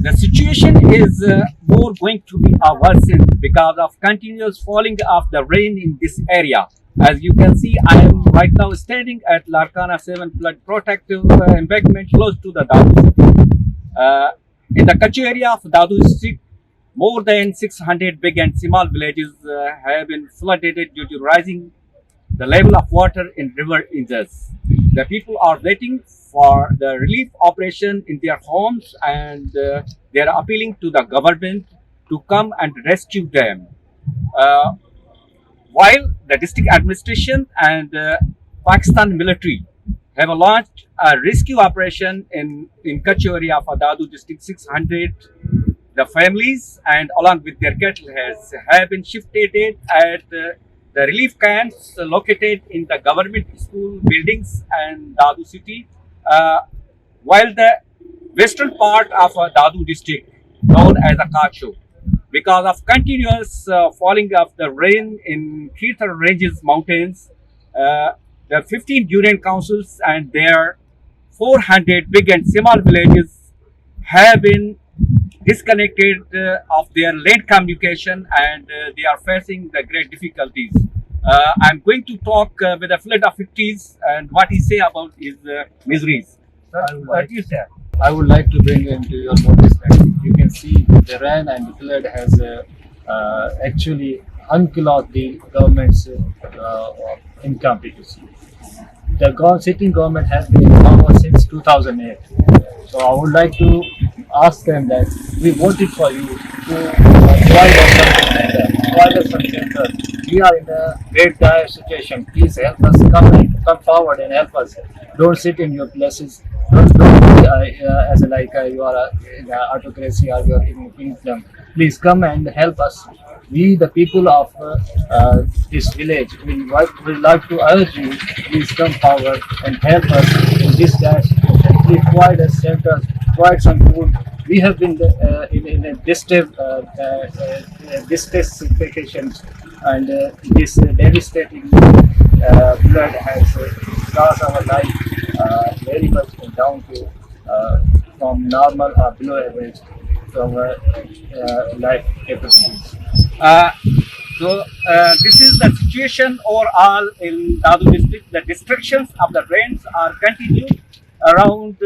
The situation is more going to be worsened because of continuous falling of the rain in this area. As you can see, I am right now standing at Larkana 7 flood protective embankment close to the Dadu city. In the Kutch area of Dadu district, more than 600 big and small villages have been flooded due to rising the level of water in river Indus. The people are waiting for the relief operation in their homes, and they are appealing to the government to come and rescue them. Uh, while the district administration and Pakistan military have launched a rescue operation in Kutch area of Adadu district, 600 the families and along with their cattle have been shifted at the relief camps located in the government school buildings and Dadu city, uh, while the western part of Dadu district, known as Akacho, because of continuous falling of the rain in Kirthar Ranges mountains, the 15 union councils and their 400 big and small villages have been disconnected of their land communication, and they are facing the great difficulties. I'm going to talk with a flood of 50s and what he say about his miseries. Sir, what do you say? I would like to bring into your notice that you can see the rain and the flood has actually unclogged the government's incompetency. The sitting government has been in power since 2008. So I would like to ask them that we voted for you to provide us some shelter. We are in a great dire situation. Please help us. Come forward and help us. Don't sit in your places. Don't be as you are in an autocracy or you are in a kingdom. Please come and help us. We, the people of this village, will like to urge you, please come forward and help us in this dire situation. Please provide us shelters, provide some food. We have been in a distress situations, and this devastating flood has caused our life very much down to from normal or below average to our life capabilities. Uh, this is the situation overall in Dadu district. The destructions of the rains are continued. Around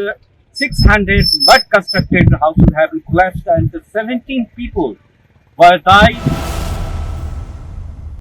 600 mud constructed houses have been collapsed and 17 people were died